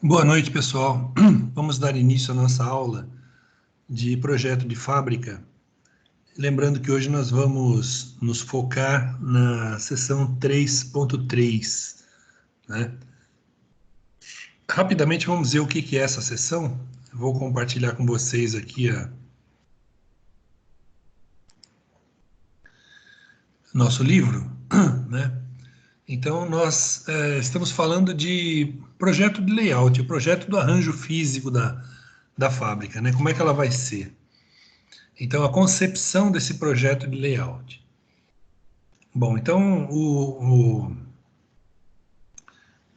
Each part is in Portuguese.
Boa noite, pessoal. Vamos dar início à nossa aula de projeto de fábrica. Lembrando que hoje nós vamos nos focar na seção 3.3, né? Rapidamente vamos ver o que é essa seção. Eu vou compartilhar com vocês aqui nosso livro, né? Então, nós estamos falando de projeto de layout, o projeto do arranjo físico da fábrica, né? Como é que ela vai ser? Então, a concepção desse projeto de layout. Bom, então o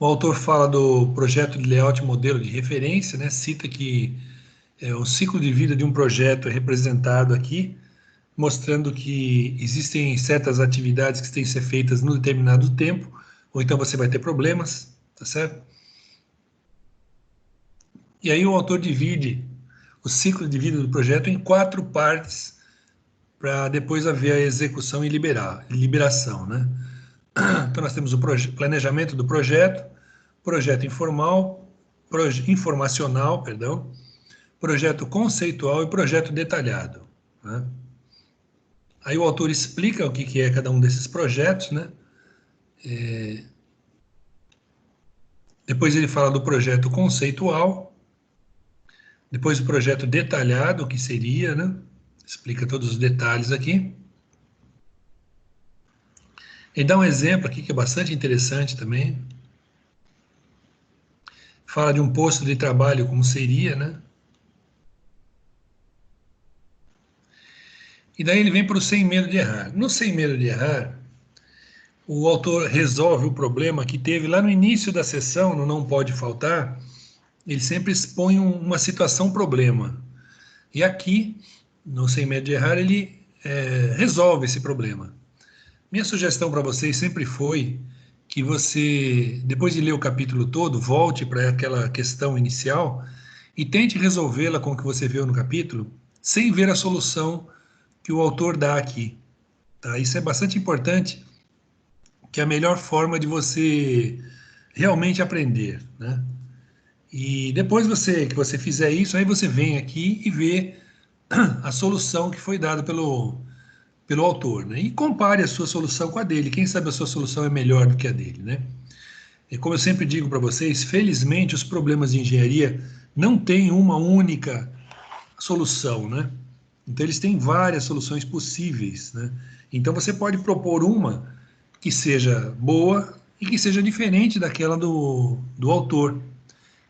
autor fala do projeto de layout modelo de referência, né? Cita que o ciclo de vida de um projeto é representado aqui, mostrando que existem certas atividades que têm que ser feitas num determinado tempo, ou então você vai ter problemas, tá certo? E aí o autor divide o ciclo de vida do projeto em 4 partes, para depois haver a execução e liberação, né? Então nós temos o planejamento do projeto informacional, perdão, projeto conceitual e projeto detalhado, né? Aí o autor explica o que é cada um desses projetos, né? Depois ele fala do projeto conceitual, depois o projeto detalhado, o que seria, né? Explica todos os detalhes aqui. Ele dá um exemplo aqui que é bastante interessante também. Fala de um posto de trabalho como seria, né? E daí ele vem para o sem medo de errar. No sem medo de errar, o autor resolve o problema que teve lá no início da sessão, no Não Pode Faltar. Ele sempre expõe uma situação problema. E aqui, no Sem Medo de Errar, ele resolve esse problema. Minha sugestão para vocês sempre foi que você, depois de ler o capítulo todo, volte para aquela questão inicial e tente resolvê-la com o que você viu no capítulo, sem ver a solução que o autor dá aqui. Tá? Isso é bastante importante, que é a melhor forma de você realmente aprender, né? E depois que você fizer isso, aí você vem aqui e vê a solução que foi dada pelo autor, né? E compare a sua solução com a dele. Quem sabe a sua solução é melhor do que a dele, né? E como eu sempre digo para vocês, felizmente os problemas de engenharia não têm uma única solução, né? Então eles têm várias soluções possíveis, né? Então você pode propor uma que seja boa e que seja diferente daquela do autor.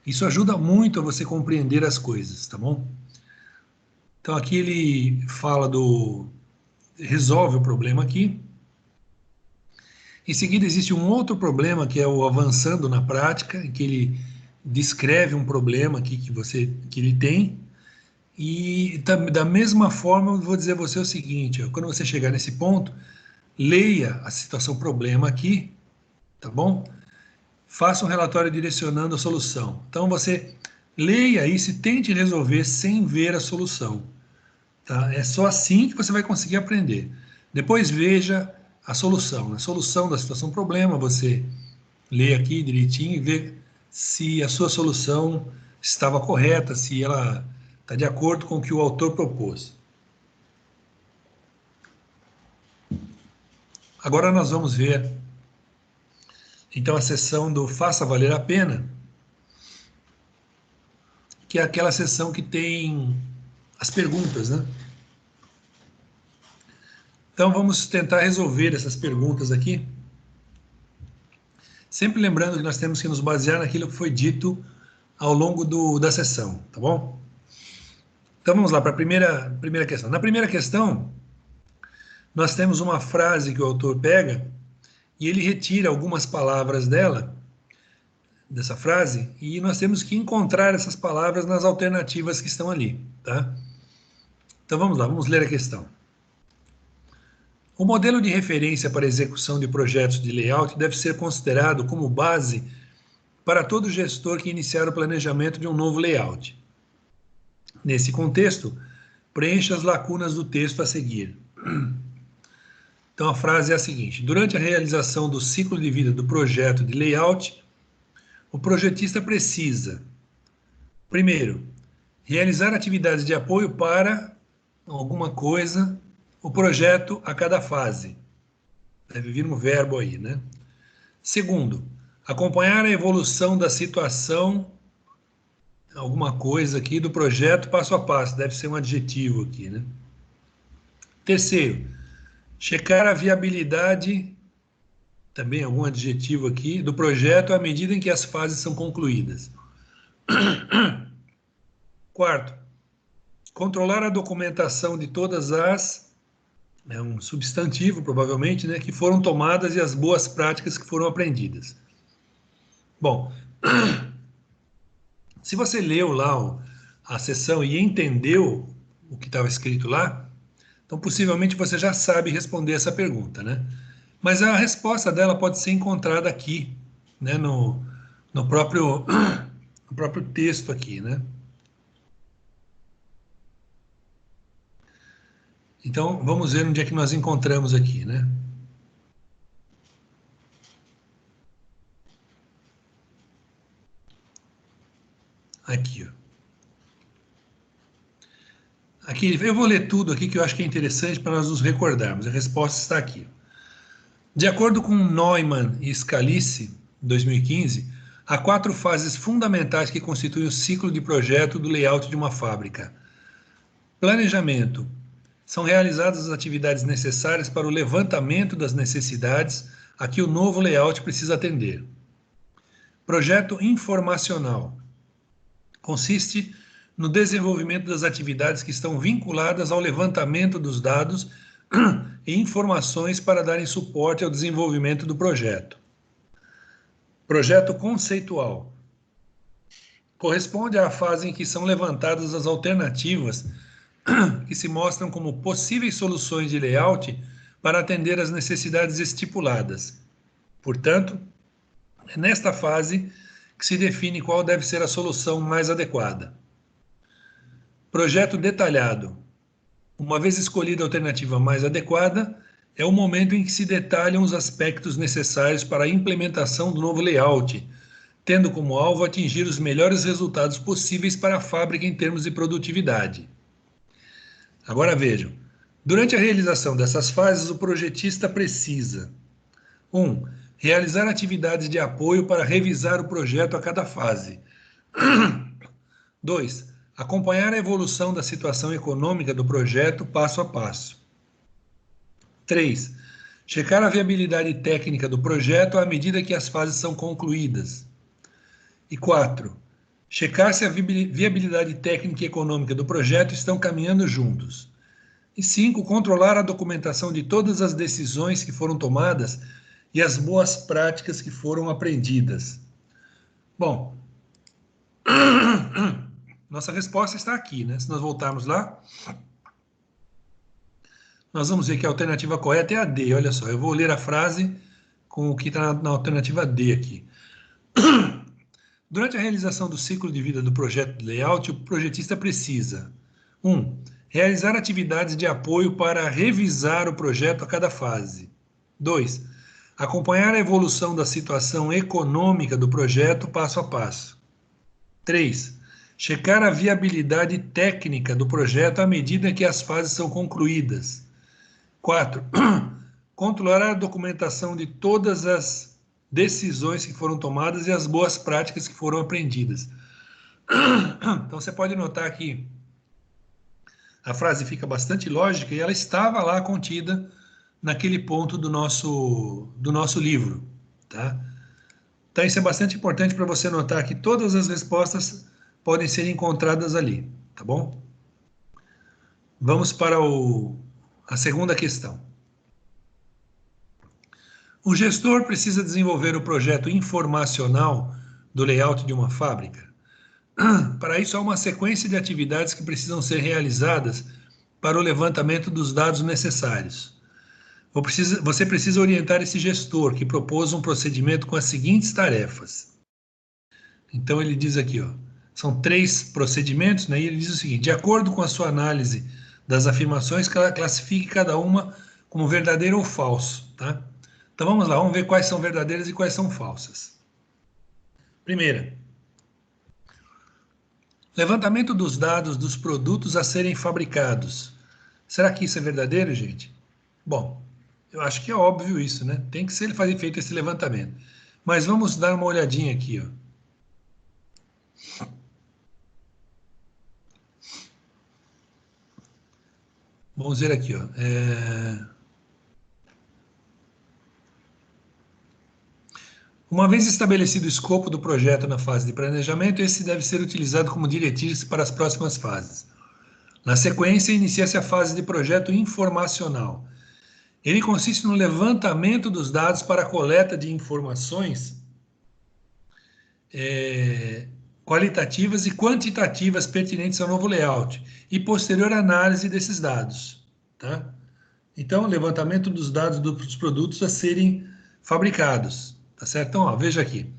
Isso ajuda muito a você compreender as coisas, tá bom? Então aqui ele fala resolve o problema aqui. Em seguida existe um outro problema que é o avançando na prática, em que ele descreve um problema aqui que ele tem. E da mesma forma eu vou dizer a você o seguinte, ó, quando você chegar nesse ponto, leia a situação problema aqui, tá bom? Faça um relatório direcionando a solução. Então você leia isso e tente resolver sem ver a solução. Tá? É só assim que você vai conseguir aprender. Depois veja a solução. A solução da situação problema, você lê aqui direitinho e vê se a sua solução estava correta, se ela está de acordo com o que o autor propôs. Agora nós vamos ver, então, a seção do Faça Valer a Pena, que é aquela seção que tem as perguntas, né? Então vamos tentar resolver essas perguntas aqui. Sempre lembrando que nós temos que nos basear naquilo que foi dito ao longo da sessão, tá bom? Então vamos lá para a primeira questão. Na primeira questão, nós temos uma frase que o autor pega e ele retira algumas palavras dessa frase, e nós temos que encontrar essas palavras nas alternativas que estão ali, tá? Então vamos lá, vamos ler a questão. O modelo de referência para execução de projetos de layout deve ser considerado como base para todo gestor que iniciar o planejamento de um novo layout. Nesse contexto, preencha as lacunas do texto a seguir. Então a frase é a seguinte: durante a realização do ciclo de vida do projeto de layout, o projetista precisa, primeiro, realizar atividades de apoio para alguma coisa, o projeto a cada fase. Deve vir um verbo aí, né? Segundo, acompanhar a evolução da situação, alguma coisa aqui do projeto passo a passo, deve ser um adjetivo aqui, né? Terceiro, checar a viabilidade, também algum adjetivo aqui, do projeto à medida em que as fases são concluídas. Quarto, controlar a documentação de todas as, é um substantivo provavelmente, né, que foram tomadas e as boas práticas que foram aprendidas. Bom, se você leu lá a sessão e entendeu o que estava escrito lá, então possivelmente você já sabe responder essa pergunta, né? Mas a resposta dela pode ser encontrada aqui, né, no próprio, no próprio texto aqui, né? Então, vamos ver onde é que nós encontramos aqui, né? Aqui, ó. Aqui, eu vou ler tudo aqui que eu acho que é interessante para nós nos recordarmos. A resposta está aqui. De acordo com Neumann e Scalici, 2015, há 4 fases fundamentais que constituem o ciclo de projeto do layout de uma fábrica. Planejamento. São realizadas as atividades necessárias para o levantamento das necessidades a que o novo layout precisa atender. Projeto informacional. Consiste no desenvolvimento das atividades que estão vinculadas ao levantamento dos dados e informações para darem suporte ao desenvolvimento do projeto. Projeto conceitual. Corresponde à fase em que são levantadas as alternativas que se mostram como possíveis soluções de layout para atender às necessidades estipuladas. Portanto, é nesta fase que se define qual deve ser a solução mais adequada. Projeto detalhado. Uma vez escolhida a alternativa mais adequada, é o momento em que se detalham os aspectos necessários para a implementação do novo layout, tendo como alvo atingir os melhores resultados possíveis para a fábrica em termos de produtividade. Agora vejam, durante a realização dessas fases, o projetista precisa 1. Realizar atividades de apoio para revisar o projeto a cada fase. 2. Acompanhar a evolução da situação econômica do projeto passo a passo. 3. Checar a viabilidade técnica do projeto à medida que as fases são concluídas. E 4. Checar se a viabilidade técnica e econômica do projeto estão caminhando juntos. E 5. Controlar a documentação de todas as decisões que foram tomadas e as boas práticas que foram aprendidas. Bom, nossa resposta está aqui, né? Se nós voltarmos lá, nós vamos ver que a alternativa correta é a D. Olha só, eu vou ler a frase com o que está na alternativa D aqui. Durante a realização do ciclo de vida do projeto de layout, o projetista precisa 1. Realizar atividades de apoio para revisar o projeto a cada fase. 2. Acompanhar a evolução da situação econômica do projeto passo a passo. 3. Checar a viabilidade técnica do projeto à medida que as fases são concluídas. 4. Controlar a documentação de todas as decisões que foram tomadas e as boas práticas que foram aprendidas. Então você pode notar que a frase fica bastante lógica e ela estava lá contida naquele ponto do nosso livro, tá? Então isso é bastante importante para você notar que todas as respostas podem ser encontradas ali, tá bom? Vamos para a segunda questão. O gestor precisa desenvolver o projeto informacional do layout de uma fábrica. Para isso, há uma sequência de atividades que precisam ser realizadas para o levantamento dos dados necessários. Você precisa orientar esse gestor, que propôs um procedimento com as seguintes tarefas. Então, ele diz aqui, ó, são 3 procedimentos, né? E ele diz o seguinte: de acordo com a sua análise das afirmações, classifique cada uma como verdadeira ou falso, tá? Então vamos lá, vamos ver quais são verdadeiras e quais são falsas. Primeira, levantamento dos dados dos produtos a serem fabricados. Será que isso é verdadeiro, gente? Bom, eu acho que é óbvio isso, né? Tem que ser feito esse levantamento. Mas vamos dar uma olhadinha aqui, ó. Vamos ver aqui, ó. Uma vez estabelecido o escopo do projeto na fase de planejamento, esse deve ser utilizado como diretriz para as próximas fases. Na sequência, inicia-se a fase de projeto informacional. Ele consiste no levantamento dos dados para a coleta de informações qualitativas e quantitativas pertinentes ao novo layout e posterior análise desses dados. Tá? Então, levantamento dos dados dos produtos a serem fabricados. Tá certo? Então, ó, veja aqui.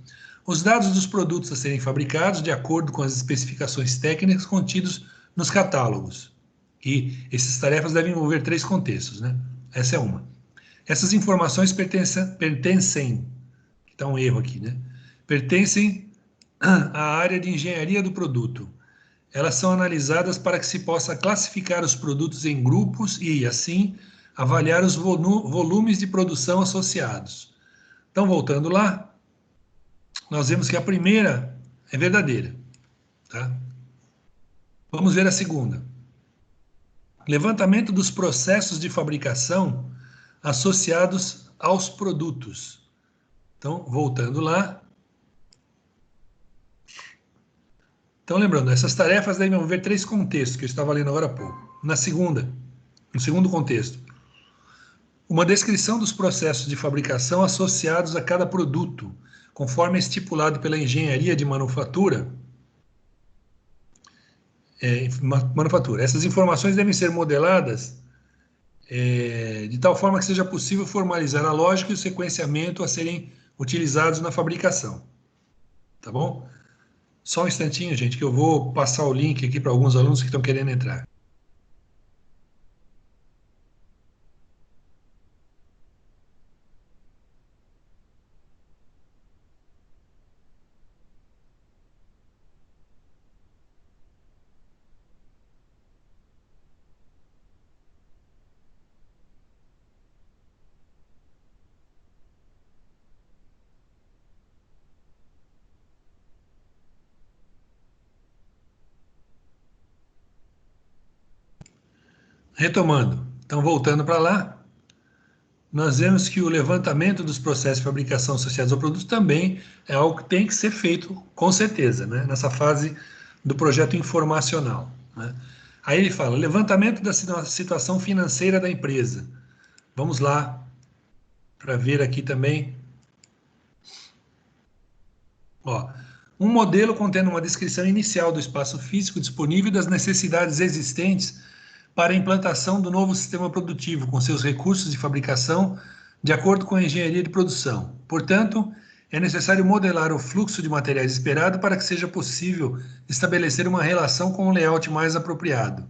Os dados dos produtos a serem fabricados de acordo com as especificações técnicas contidos nos catálogos. E essas tarefas devem envolver 3 contextos, né? Essa é uma. Essas informações pertencem, está um erro aqui, né? Pertencem à área de engenharia do produto. Elas são analisadas para que se possa classificar os produtos em grupos e, assim, avaliar os volumes de produção associados. Então, voltando lá, nós vemos que a primeira é verdadeira. Tá? Vamos ver a segunda. Levantamento dos processos de fabricação associados aos produtos. Então, voltando lá. Então, lembrando, essas tarefas devem envolver 3 contextos, que eu estava lendo agora há pouco. No segundo contexto, uma descrição dos processos de fabricação associados a cada produto, conforme estipulado pela engenharia de manufatura. Essas informações devem ser modeladas de tal forma que seja possível formalizar a lógica e o sequenciamento a serem utilizados na fabricação. Tá bom? Só um instantinho, gente, que eu vou passar o link aqui para alguns alunos que estão querendo entrar. Retomando, então voltando para lá, nós vemos que o levantamento dos processos de fabricação associados ao produto também é algo que tem que ser feito, com certeza, né? Nessa fase do projeto informacional. Né? Aí ele fala, levantamento da situação financeira da empresa. Vamos lá, para ver aqui também. Ó, um modelo contendo uma descrição inicial do espaço físico disponível e das necessidades existentes para a implantação do novo sistema produtivo, com seus recursos de fabricação, de acordo com a engenharia de produção. Portanto, é necessário modelar o fluxo de materiais esperado para que seja possível estabelecer uma relação com o layout mais apropriado.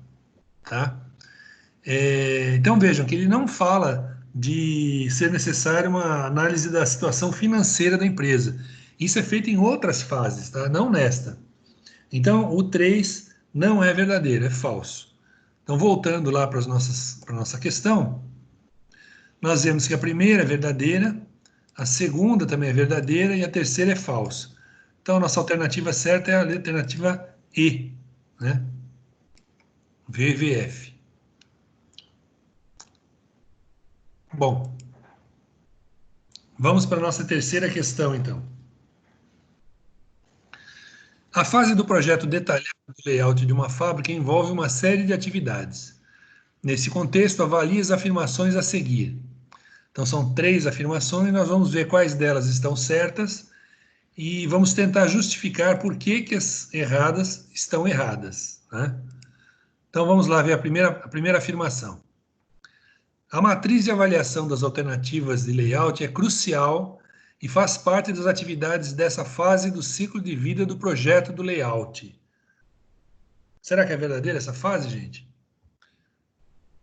Tá? Então vejam que ele não fala de ser necessário uma análise da situação financeira da empresa. Isso é feito em outras fases, tá? Não nesta. Então, o 3 não é verdadeiro, é falso. Então, voltando lá para a nossa questão, nós vemos que a primeira é verdadeira, a segunda também é verdadeira e a terceira é falsa. Então, a nossa alternativa certa é a alternativa E, né? VVF. Bom, vamos para a nossa terceira questão, então. A fase do projeto detalhado do layout de uma fábrica envolve uma série de atividades. Nesse contexto, avalie as afirmações a seguir. Então, são 3 afirmações, nós vamos ver quais delas estão certas e vamos tentar justificar por que as erradas estão erradas. Né? Então, vamos lá ver a primeira afirmação. A matriz de avaliação das alternativas de layout é crucial e faz parte das atividades dessa fase do ciclo de vida do projeto do layout. Será que é verdadeira essa fase, gente?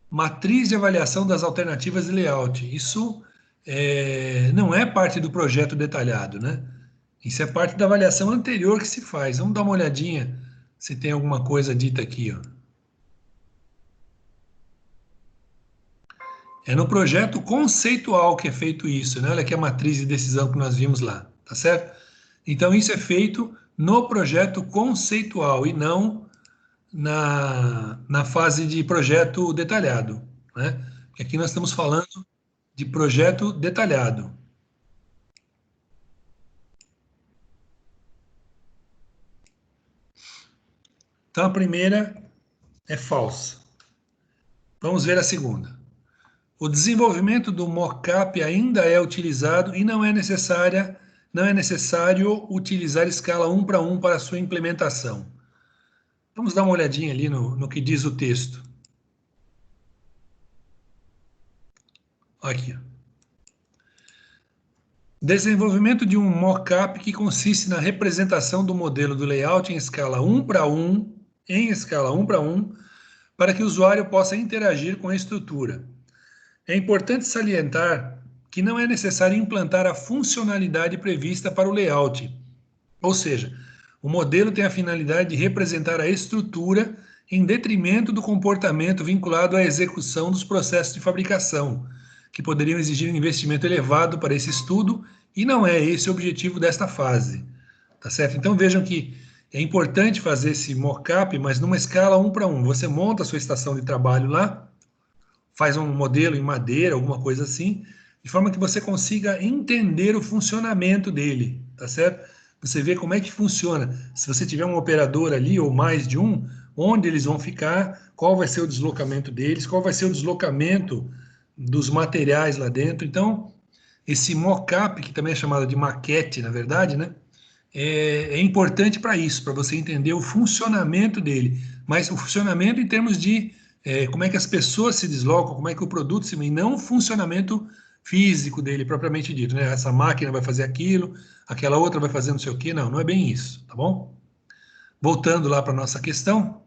Matriz de avaliação das alternativas de layout. Isso não é parte do projeto detalhado, né? Isso é parte da avaliação anterior que se faz. Vamos dar uma olhadinha se tem alguma coisa dita aqui, ó. É no projeto conceitual que é feito isso, né? Olha aqui a matriz de decisão que nós vimos lá, tá certo? Então, isso é feito no projeto conceitual e não na fase de projeto detalhado, né? Porque aqui nós estamos falando de projeto detalhado. Então, a primeira é falsa. Vamos ver a segunda. O desenvolvimento do mockup ainda é utilizado e não é necessário utilizar escala 1 para 1 para sua implementação. Vamos dar uma olhadinha ali no que diz o texto. Aqui. Desenvolvimento de um mockup que consiste na representação do modelo do layout em escala 1 para 1, para que o usuário possa interagir com a estrutura. É importante salientar que não é necessário implantar a funcionalidade prevista para o layout. Ou seja, o modelo tem a finalidade de representar a estrutura em detrimento do comportamento vinculado à execução dos processos de fabricação, que poderiam exigir um investimento elevado para esse estudo, e não é esse o objetivo desta fase. Tá certo? Então vejam que é importante fazer esse mockup, mas numa escala 1 para 1. Você monta a sua estação de trabalho lá, faz um modelo em madeira, alguma coisa assim, de forma que você consiga entender o funcionamento dele, tá certo? Você vê como é que funciona. Se você tiver um operador ali ou mais de um, onde eles vão ficar, qual vai ser o deslocamento deles, qual vai ser o deslocamento dos materiais lá dentro. Então, esse mock-up, que também é chamado de maquete, na verdade, né? É importante para isso, para você entender o funcionamento dele. Mas o funcionamento em termos de como é que as pessoas se deslocam, como é que o produto se... E não o funcionamento físico dele, propriamente dito, né? Essa máquina vai fazer aquilo, aquela outra vai fazer não sei o quê. Não, não é bem isso, tá bom? Voltando lá para a nossa questão.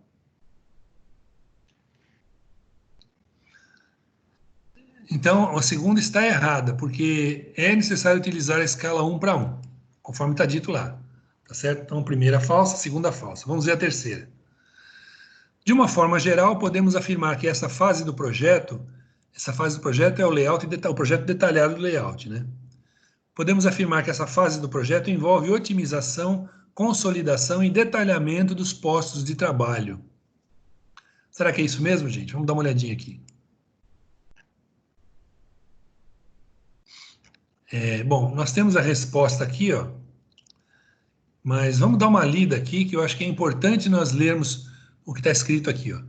Então, a segunda está errada, porque é necessário utilizar a escala 1 para 1, conforme está dito lá. Tá certo? Então, primeira falsa, segunda falsa. Vamos ver a terceira. De uma forma geral, podemos afirmar que essa fase do projeto é o layout, o projeto detalhado do layout, né? Podemos afirmar que essa fase do projeto envolve otimização, consolidação e detalhamento dos postos de trabalho. Será que é isso mesmo, gente? Vamos dar uma olhadinha aqui. Bom, nós temos a resposta aqui, ó. Mas vamos dar uma lida aqui, que eu acho que é importante nós lermos o que está escrito aqui, ó.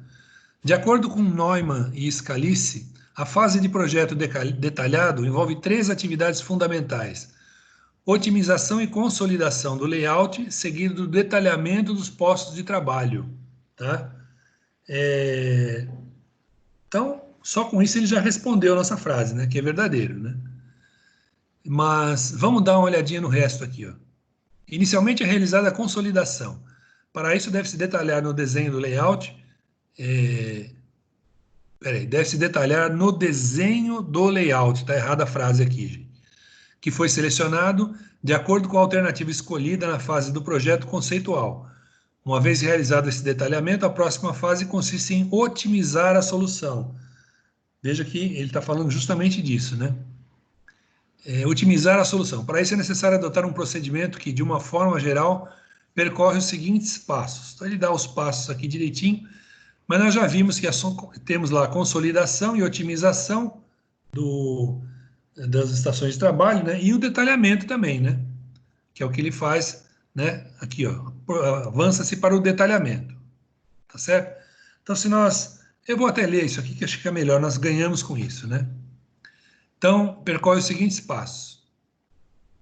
De acordo com Neumann e Scalice, a fase de projeto detalhado envolve três atividades fundamentais: otimização e consolidação do layout, seguido do detalhamento dos postos de trabalho. Tá? Então, só com isso ele já respondeu a nossa frase, né? Que é verdadeiro, né? Mas vamos dar uma olhadinha no resto aqui, ó. Inicialmente é realizada a consolidação. Para isso deve-se detalhar no desenho do layout. Deve-se detalhar no desenho do layout. Está errada a frase aqui, gente. Que foi selecionado de acordo com a alternativa escolhida na fase do projeto conceitual. Uma vez realizado esse detalhamento, a próxima fase consiste em otimizar a solução. Veja que ele está falando justamente disso, né? Otimizar a solução. Para isso é necessário adotar um procedimento que, de uma forma geral, percorre os seguintes passos. Então, ele dá os passos aqui direitinho, mas nós já vimos que temos lá a consolidação e otimização das estações de trabalho, né? E o detalhamento também, né? Que é o que ele faz, né? Aqui, ó, avança-se para o detalhamento, tá certo? Então, eu vou até ler isso aqui que acho que é melhor, nós ganhamos com isso, né? Então, percorre os seguintes passos: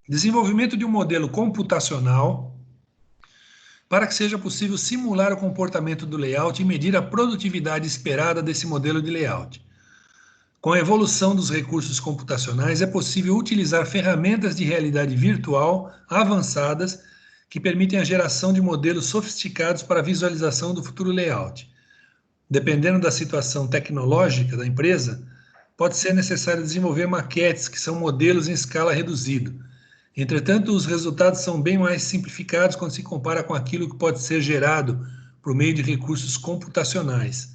desenvolvimento de um modelo computacional para que seja possível simular o comportamento do layout e medir a produtividade esperada desse modelo de layout. Com a evolução dos recursos computacionais, é possível utilizar ferramentas de realidade virtual avançadas que permitem a geração de modelos sofisticados para a visualização do futuro layout. Dependendo da situação tecnológica da empresa, pode ser necessário desenvolver maquetes, que são modelos em escala reduzida. Entretanto, os resultados são bem mais simplificados quando se compara com aquilo que pode ser gerado por meio de recursos computacionais.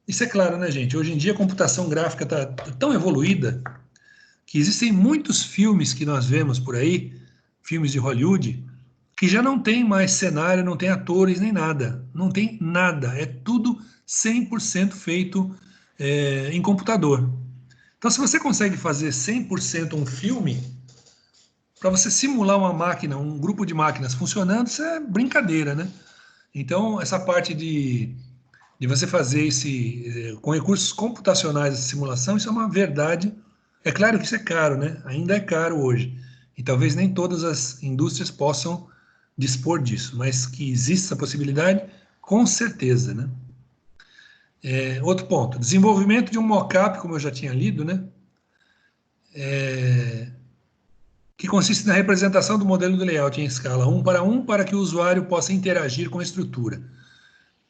Isso é claro, né, gente? Hoje em dia a computação gráfica está tão evoluída que existem muitos filmes que nós vemos por aí, filmes de Hollywood, que já não tem mais cenário, não tem atores nem nada. Não tem nada. É tudo 100% feito em computador. Então, se você consegue fazer 100% um filme, para você simular uma máquina, um grupo de máquinas funcionando, isso é brincadeira, né? Então, essa parte de você fazer com recursos computacionais essa simulação, isso é uma verdade. É claro que isso é caro, né? Ainda é caro hoje. E talvez nem todas as indústrias possam dispor disso, mas que existe essa possibilidade, com certeza, né? Outro ponto, desenvolvimento de um mockup, como eu já tinha lido, né? Que consiste na representação do modelo do layout em escala 1 para que o usuário possa interagir com a estrutura.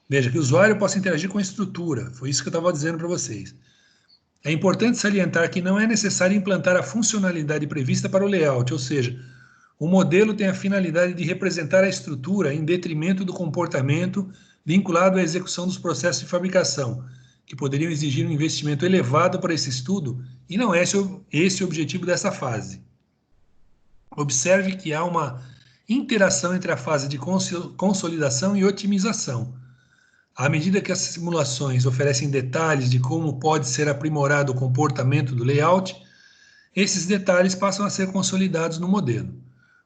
Veja, que o usuário possa interagir com a estrutura, foi isso que eu estava dizendo para vocês. É importante salientar que não é necessário implantar a funcionalidade prevista para o layout, ou seja, o modelo tem a finalidade de representar a estrutura em detrimento do comportamento vinculado à execução dos processos de fabricação, que poderiam exigir um investimento elevado para esse estudo, e não é esse o objetivo dessa fase. Observe que há uma interação entre a fase de consolidação e otimização. À medida que as simulações oferecem detalhes de como pode ser aprimorado o comportamento do layout, esses detalhes passam a ser consolidados no modelo.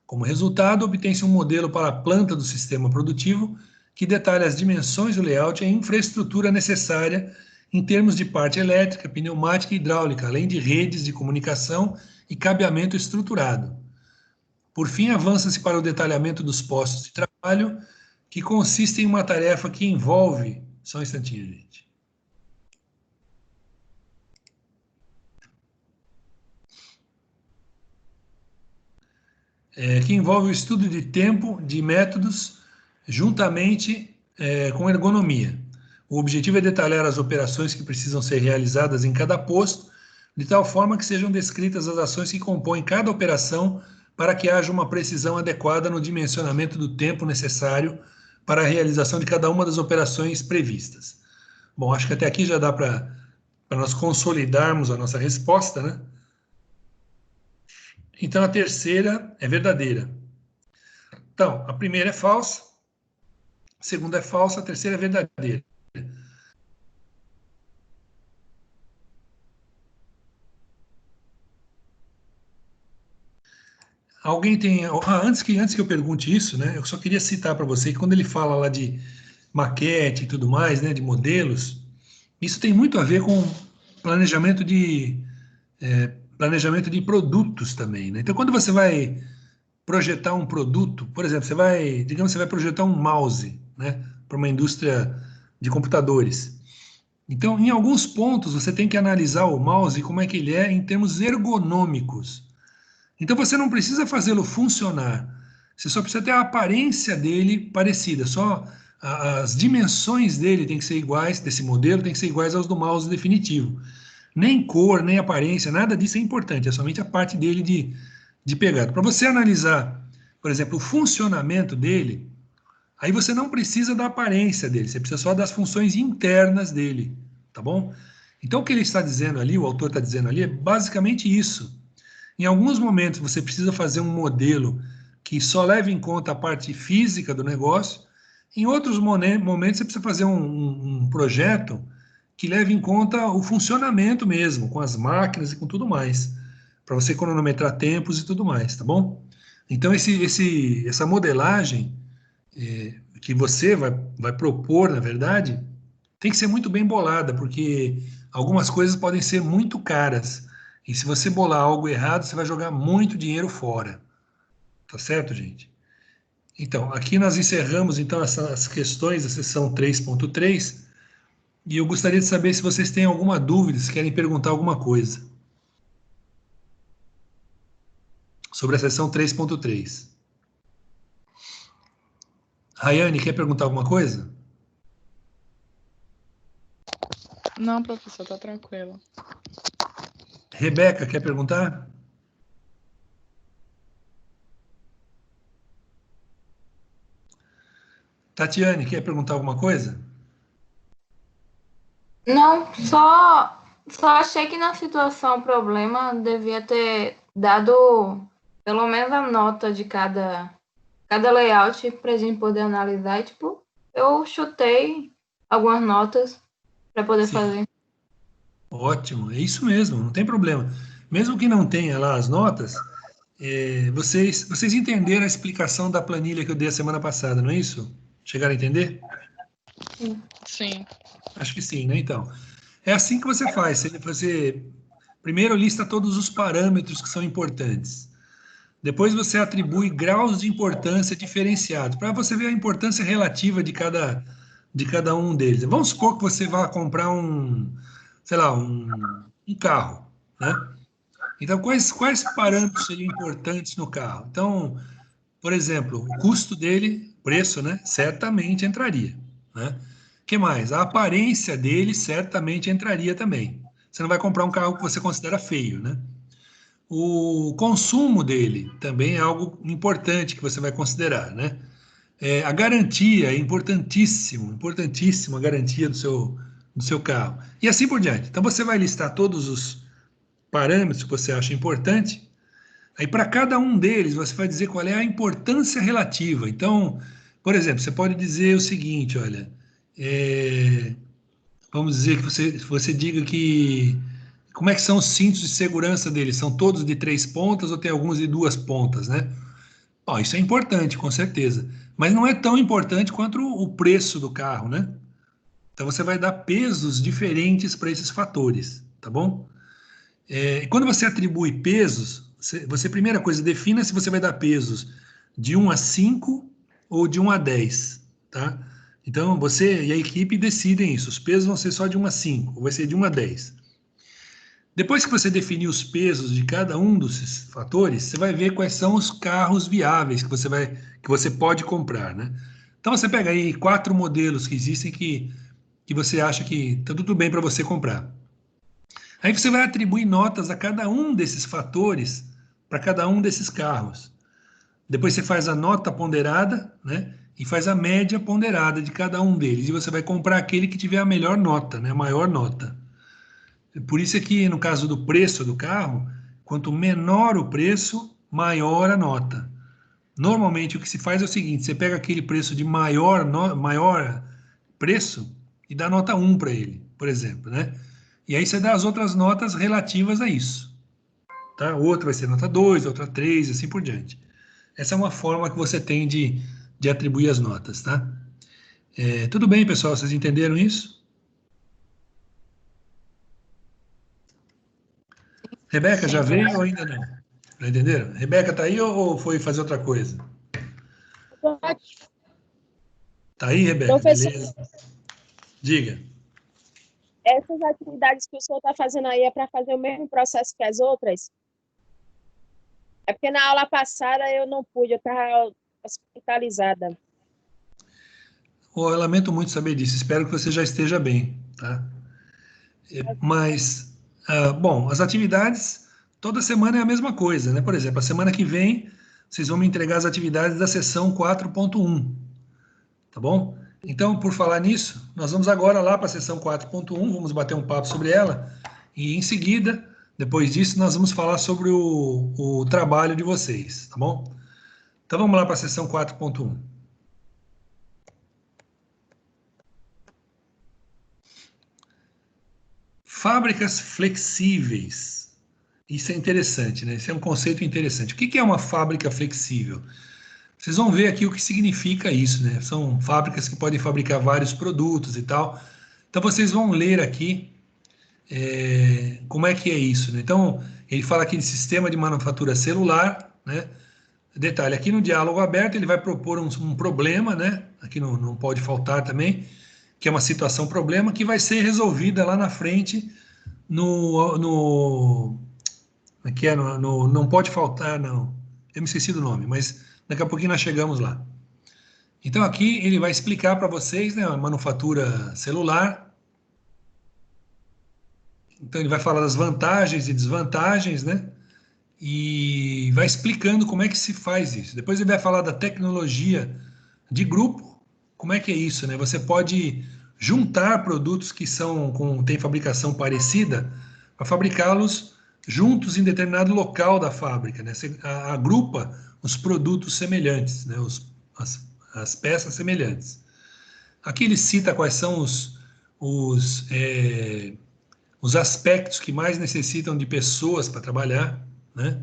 Como resultado, obtém-se um modelo para a planta do sistema produtivo que detalha as dimensões do layout e a infraestrutura necessária em termos de parte elétrica, pneumática e hidráulica, além de redes de comunicação e cabeamento estruturado. Por fim, avança-se para o detalhamento dos postos de trabalho, que consiste em uma tarefa que envolve. Só um instantinho, gente. Que envolve o estudo de tempo, de métodos, juntamente com ergonomia. O objetivo é detalhar as operações que precisam ser realizadas em cada posto, de tal forma que sejam descritas as ações que compõem cada operação para que haja uma precisão adequada no dimensionamento do tempo necessário para a realização de cada uma das operações previstas. Bom, acho que até aqui já dá para nós consolidarmos a nossa resposta, né? Então, a terceira é verdadeira. Então, a primeira é falsa, a segunda é falsa, a terceira é verdadeira. Alguém tem. Antes que eu pergunte isso, né, eu só queria citar para você que quando ele fala lá de maquete e tudo mais, né, de modelos, isso tem muito a ver com planejamento planejamento de produtos também, né? Então, quando você vai projetar um produto, por exemplo, digamos, você vai projetar um mouse, né, para uma indústria de computadores. Então, em alguns pontos, você tem que analisar o mouse como é que ele é em termos ergonômicos. Então, você não precisa fazê-lo funcionar. Você só precisa ter a aparência dele parecida. Só as dimensões dele têm que ser iguais, desse modelo, tem que ser iguais aos do mouse definitivo. Nem cor, nem aparência, nada disso é importante. É somente a parte dele de pegada. Para você analisar, por exemplo, o funcionamento dele, aí você não precisa da aparência dele, você precisa só das funções internas dele, tá bom? Então o que ele está dizendo ali, o autor está dizendo ali, é basicamente isso. Em alguns momentos você precisa fazer um modelo que só leve em conta a parte física do negócio, em outros momentos você precisa fazer um projeto que leve em conta o funcionamento mesmo, com as máquinas e com tudo mais, para você cronometrar tempos e tudo mais, tá bom? Então essa modelagem que você vai propor, na verdade, tem que ser muito bem bolada, porque algumas coisas podem ser muito caras. E se você bolar algo errado, você vai jogar muito dinheiro fora. Tá certo, gente? Então, aqui nós encerramos então essas questões da seção 3.3 e eu gostaria de saber se vocês têm alguma dúvida, se querem perguntar alguma coisa sobre a seção 3.3. Rayane, quer perguntar alguma coisa? Não, professor, tá tranquilo. Rebeca, quer perguntar? Tatiane, quer perguntar alguma coisa? Não, só achei que na situação o problema devia ter dado pelo menos a nota de cada layout para a gente poder analisar. E, tipo, eu chutei algumas notas para poder Sim. fazer. Ótimo, é isso mesmo, não tem problema. Mesmo que não tenha lá as notas, vocês entenderam a explicação da planilha que eu dei a semana passada, não é isso? Chegaram a entender? Sim. Acho que sim, né? Então, é assim que você faz. Você primeiro lista todos os parâmetros que são importantes. Depois você atribui graus de importância diferenciados, para você ver a importância relativa de cada um deles. Vamos supor que você vá comprar sei lá, um carro, né? Então, quais parâmetros seriam importantes no carro? Então, por exemplo, o custo dele, preço, né? Certamente entraria, né? O que mais? A aparência dele certamente entraria também. Você não vai comprar um carro que você considera feio, né? O consumo dele também é algo importante que você vai considerar, né? A garantia é importantíssimo, importantíssimo a garantia do seu carro. E assim por diante. Então você vai listar todos os parâmetros que você acha importante. Aí para cada um deles você vai dizer qual é a importância relativa. Então, por exemplo, você pode dizer o seguinte, olha, é, vamos dizer que você diga que como é que são os cintos de segurança deles? São todos de 3 pontas ou tem alguns de 2 pontas, né? Ó, isso é importante, com certeza. Mas não é tão importante quanto o preço do carro, né? Então você vai dar pesos diferentes para esses fatores, tá bom? E quando você atribui pesos, primeira coisa, defina se você vai dar pesos de 1 a 5 ou de 1 a 10, tá? Então você e a equipe decidem isso. Os pesos vão ser só de 1 a 5, ou vai ser de 1 a 10. Depois que você definir os pesos de cada um desses fatores, você vai ver quais são os carros viáveis que você pode comprar, né? Então você pega aí 4 modelos que existem que você acha que está tudo bem para você comprar. Aí você vai atribuir notas a cada um desses fatores para cada um desses carros. Depois você faz a nota ponderada, né? E faz a média ponderada de cada um deles. E você vai comprar aquele que tiver a melhor nota, né? A maior nota. Por isso é que no caso do preço do carro, quanto menor o preço, maior a nota. Normalmente o que se faz é o seguinte: você pega aquele preço de maior preço e dá nota 1 para ele, por exemplo, né? E aí você dá as outras notas relativas a isso, tá? Outra vai ser nota 2, outra 3, assim por diante. Essa é uma forma que você tem de atribuir as notas, tá? Tudo bem, pessoal? Vocês entenderam isso? Rebeca, já Sim, veio ou professor. ainda não? Já entenderam? Rebeca tá aí ou foi fazer outra coisa? Tá aí, Rebeca? Professor, Beleza. Diga. essas atividades que o senhor está fazendo aí é para fazer o mesmo processo que as outras? É porque na aula passada eu não pude, eu estava hospitalizada. Oh, eu lamento muito saber disso. Espero que você já esteja bem, tá? Mas, bom, as atividades, toda semana é a mesma coisa, né? Por exemplo, a semana que vem, vocês vão me entregar as atividades da sessão 4.1, tá bom? Então, por falar nisso, nós vamos agora lá para a sessão 4.1, vamos bater um papo sobre ela, e em seguida, depois disso, nós vamos falar sobre o trabalho de vocês, tá bom? Então, vamos lá para a sessão 4.1. Fábricas flexíveis. Isso é interessante, né? Isso é um conceito interessante. O que é uma fábrica flexível? Vocês vão ver aqui o que significa isso, né? São fábricas que podem fabricar vários produtos e tal. Então vocês vão ler aqui como é que é isso, né? Então ele fala aqui de sistema de manufatura celular, né? Detalhe, aqui no diálogo aberto ele vai propor um problema, né? Aqui não pode faltar também, que é uma situação problema que vai ser resolvida lá na frente no aqui não pode faltar, não. Eu me esqueci do nome, mas daqui a pouquinho nós chegamos lá. Então aqui ele vai explicar para vocês, né, a manufatura celular. Então ele vai falar das vantagens e desvantagens, né? E vai explicando como é que se faz isso. Depois ele vai falar da tecnologia de grupo, como é que é isso, né? Você pode juntar produtos que têm fabricação parecida para fabricá-los juntos em determinado local da fábrica, né? Você agrupa os produtos semelhantes, né? As peças semelhantes. Aqui ele cita quais são os aspectos que mais necessitam de pessoas para trabalhar, né?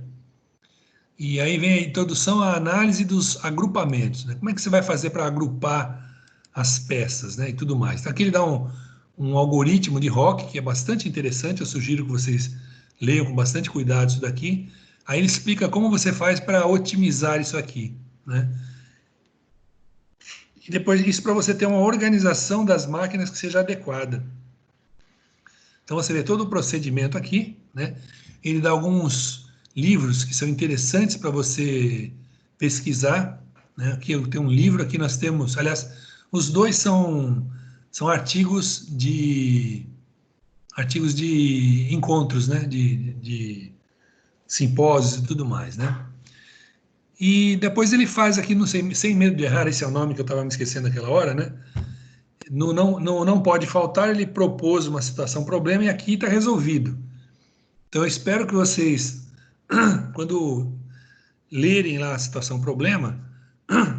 E aí vem a introdução à análise dos agrupamentos, né? Como é que você vai fazer para agrupar as peças, né? E tudo mais. Então aqui ele dá um algoritmo de Rock, que é bastante interessante, eu sugiro que vocês leiam com bastante cuidado isso daqui. Aí ele explica como você faz para otimizar isso aqui, né? E depois isso para você ter uma organização das máquinas que seja adequada. Então você vê todo o procedimento aqui, né? Ele dá alguns livros que são interessantes para você pesquisar, né? Aqui eu tenho um livro, aqui nós temos, aliás, os dois são artigos de encontros, né? De simpósios e tudo mais, né? E depois ele faz aqui no Sem Medo de Errar, esse é o nome que eu estava me esquecendo naquela hora, né? No não pode faltar, ele propôs uma situação, problema, e aqui está resolvido. Então eu espero que vocês, quando lerem lá a situação problema,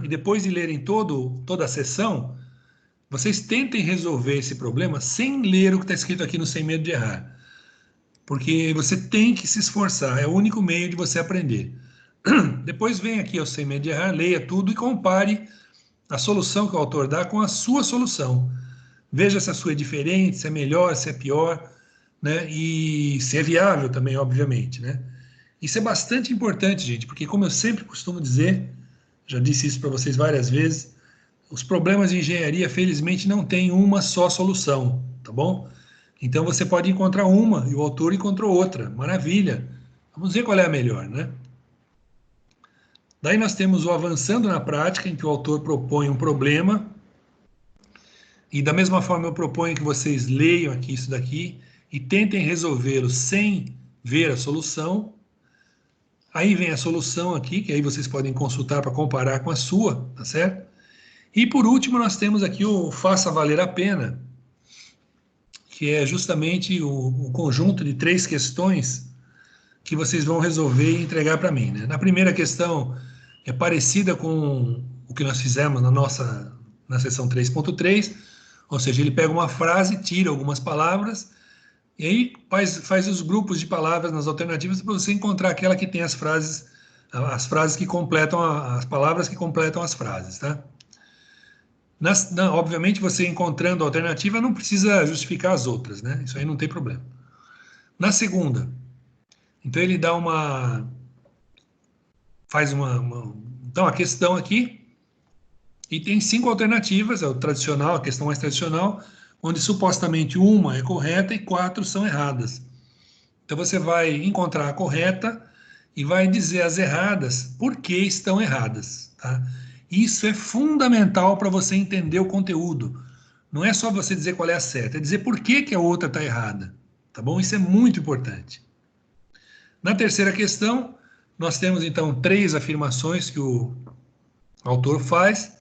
e depois de lerem toda a sessão, vocês tentem resolver esse problema sem ler o que está escrito aqui no Sem Medo de Errar. Porque você tem que se esforçar, é o único meio de você aprender. Depois vem aqui ao Sem Medo de Errar, leia tudo e compare a solução que o autor dá com a sua solução. Veja se a sua é diferente, se é melhor, se é pior, né? E se é viável também, obviamente, né? Isso é bastante importante, gente, porque como eu sempre costumo dizer, já disse isso para vocês várias vezes, os problemas de engenharia, felizmente, não têm uma só solução, tá bom? Então você pode encontrar uma e o autor encontrou outra, maravilha. Vamos ver qual é a melhor, né? Daí nós temos o Avançando na Prática, em que o autor propõe um problema, e da mesma forma eu proponho que vocês leiam aqui isso daqui e tentem resolvê-lo sem ver a solução. Aí vem a solução aqui, que aí vocês podem consultar para comparar com a sua, tá certo? E por último nós temos aqui o Faça Valer a Pena, que é justamente o conjunto de 3 questões que vocês vão resolver e entregar para mim, né? Na primeira questão é parecida com o que nós fizemos na seção 3.3, ou seja, ele pega uma frase, tira algumas palavras, e aí faz os grupos de palavras nas alternativas para você encontrar aquela que tem as frases que completam, as palavras que completam as frases, tá? Obviamente, você encontrando a alternativa não precisa justificar as outras, né? Isso aí não tem problema. Na segunda, então ele dá então a questão aqui, e tem 5 alternativas, é o tradicional, a questão mais tradicional, onde supostamente uma é correta e 4 são erradas. Então você vai encontrar a correta e vai dizer as erradas por que estão erradas, tá? Isso é fundamental para você entender o conteúdo. Não é só você dizer qual é a certa, é dizer por que a outra está errada, tá bom? Isso é muito importante. Na terceira questão, nós temos então 3 afirmações que o autor faz,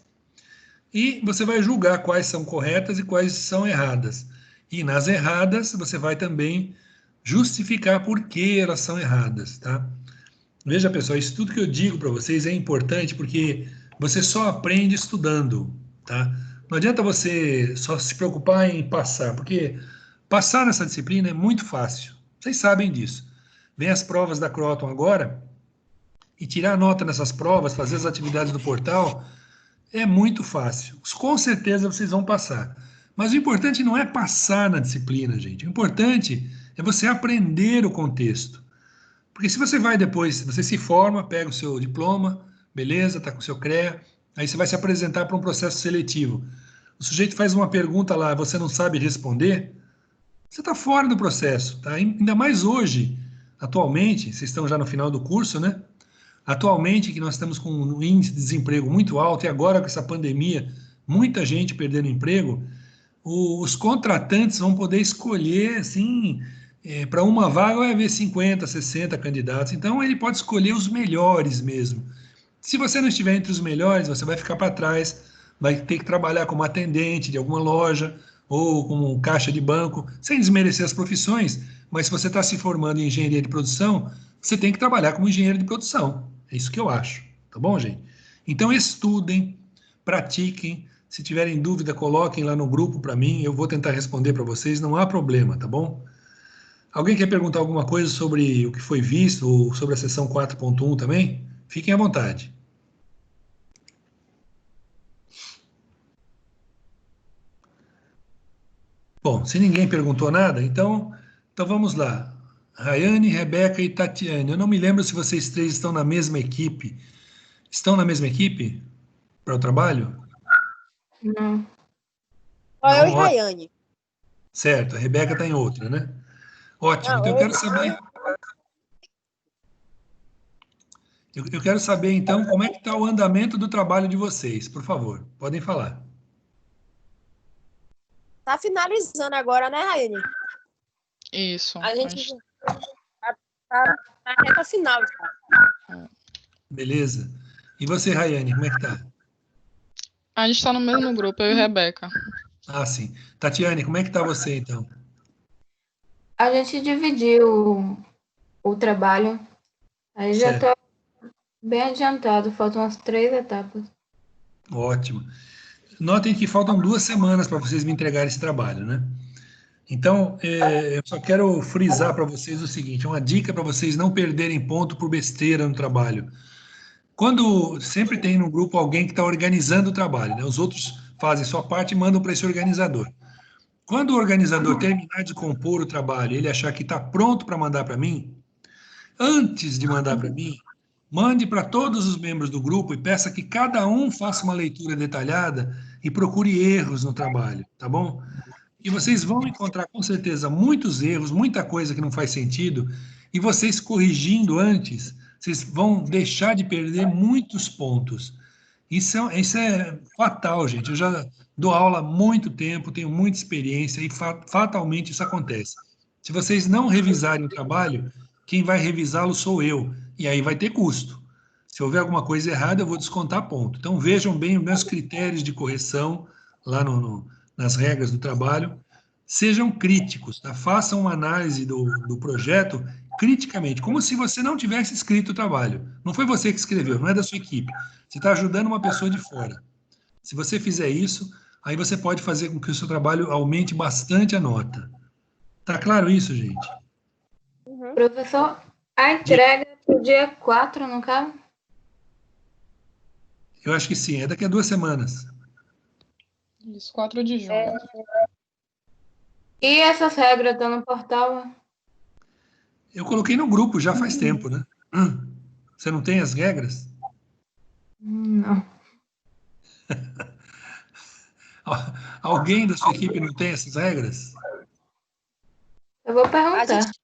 e você vai julgar quais são corretas e quais são erradas. E nas erradas, você vai também justificar por que elas são erradas, tá? Veja, pessoal, isso tudo que eu digo para vocês é importante porque você só aprende estudando, tá? Não adianta você só se preocupar em passar, porque passar nessa disciplina é muito fácil. Vocês sabem disso. Vem as provas da Croton agora, e tirar nota nessas provas, fazer as atividades do portal, é muito fácil. Com certeza vocês vão passar. Mas o importante não é passar na disciplina, gente. O importante é você aprender o contexto. Porque se você vai depois, você se forma, pega o seu diploma, beleza, está com o seu CREA, aí você vai se apresentar para um processo seletivo. O sujeito faz uma pergunta lá, você não sabe responder, você está fora do processo, tá? Ainda mais hoje, atualmente, vocês estão já no final do curso, né? Atualmente, que nós estamos com um índice de desemprego muito alto, e agora com essa pandemia, muita gente perdendo emprego, os contratantes vão poder escolher, assim, para uma vaga vai haver 50, 60 candidatos, então ele pode escolher os melhores mesmo. Se você não estiver entre os melhores, você vai ficar para trás vai ter que trabalhar como atendente de alguma loja ou como caixa de banco, sem desmerecer as profissões, mas se você está se formando em engenharia de produção, você tem que trabalhar como engenheiro de produção. É isso que eu acho, tá bom, gente? Então estudem, pratiquem. Se tiverem dúvida, coloquem lá no grupo para mim, eu vou tentar responder para vocês, não há problema, tá bom? Alguém quer perguntar alguma coisa sobre o que foi visto ou sobre a sessão 4.1 também? Fiquem à vontade. Bom, se ninguém perguntou nada, então vamos lá. Rayane, Rebeca e Tatiane. Eu não me lembro se vocês três estão na mesma equipe. Estão na mesma equipe para o trabalho? Não. Só eu e Não, Rayane. certo, a Rebeca está em outra, né? Ótimo, Não, então eu quero saber então como é que está o andamento do trabalho de vocês, por favor, podem falar. tá finalizando agora, né, Rayane? Isso. A gente tá na reta final já. Beleza. E você, Rayane, como é que tá? A gente está no mesmo grupo, eu e Rebeca. Ah, sim. Tatiane, como é que tá você então? A gente dividiu o trabalho. Aí já Certo, está bem adiantado, faltam umas 3 etapas. ótimo. Notem que faltam 2 semanas para vocês me entregarem esse trabalho, né? Então, eu só quero frisar para vocês o seguinte: uma dica para vocês não perderem ponto por besteira no trabalho. Quando sempre tem no grupo alguém que está organizando o trabalho, né? Os outros fazem sua parte e mandam para esse organizador. Quando o organizador terminar de compor o trabalho, e ele achar que está pronto para mandar para mim, antes de mandar para mim, mande para todos os membros do grupo e peça que cada um faça uma leitura detalhada e procure erros no trabalho, tá bom? E vocês vão encontrar com certeza muitos erros, muita coisa que não faz sentido, e vocês corrigindo antes, vocês vão deixar de perder muitos pontos. Isso é fatal, gente. Eu já dou aula há muito tempo, tenho muita experiência e fatalmente isso acontece. Se vocês não revisarem o trabalho, quem vai revisá-lo sou eu, e aí vai ter custo. Se houver alguma coisa errada, eu vou descontar ponto. Então vejam bem os meus critérios de correção lá nas regras do trabalho. Sejam críticos, tá? Façam uma análise do projeto criticamente, como se você não tivesse escrito o trabalho. Não foi você que escreveu, não é da sua equipe. Você está ajudando uma pessoa de fora. Se você fizer isso, aí você pode fazer com que o seu trabalho aumente bastante a nota. Tá claro isso, gente? Uhum. Professor, a entrega é pro dia 4, no caso? Eu acho que sim, é daqui a 2 semanas. Isso, 4 de junho. E essas regras estão no portal? Eu coloquei no grupo já faz tempo, né? Você não tem as regras? Não. Alguém da sua equipe não tem essas regras? Eu vou A perguntar. gente,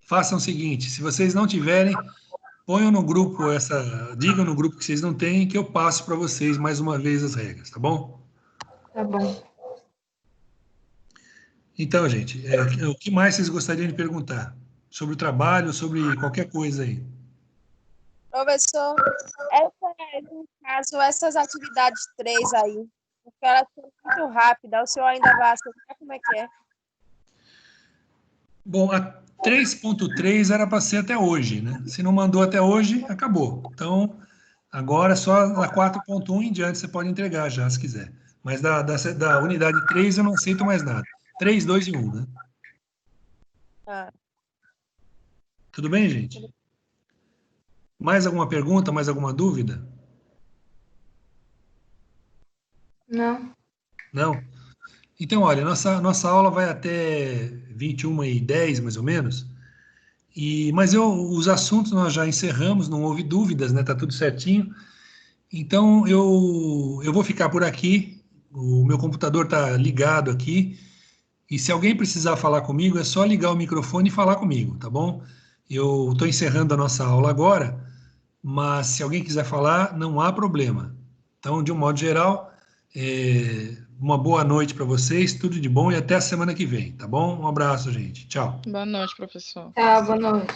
Façam o seguinte, se vocês não tiverem, ponham no grupo digam no grupo que vocês não têm, que eu passo para vocês mais uma vez as regras, tá bom? Tá bom. Então, gente, o que mais vocês gostariam de perguntar? Sobre o trabalho, sobre qualquer coisa aí. professor, no caso, essas atividades 3 aí, porque elas são muito rápidas, o senhor ainda vai aceitar como é que é? Bom, a 3.3 era para ser até hoje, né? Se não mandou até hoje, acabou. Então, agora só na 4.1 em diante você pode entregar já, se quiser. Mas da unidade 3 eu não aceito mais nada. 3, 2 e 1, né? Ah, Tudo bem, gente? Mais alguma pergunta, mais alguma dúvida? Não. Não? Então, olha, nossa aula vai até 21h10, mais ou menos. Mas os assuntos nós já encerramos, não houve dúvidas, né? Tá tudo certinho. Então, eu vou ficar por aqui. O meu computador está ligado aqui. E se alguém precisar falar comigo, é só ligar o microfone e falar comigo, tá bom? Eu estou encerrando a nossa aula agora, mas se alguém quiser falar, não há problema. Então, de um modo geral, uma boa noite para vocês, tudo de bom e até a semana que vem, tá bom? Um abraço, gente. Tchau. Boa noite, professor. Tá, boa noite.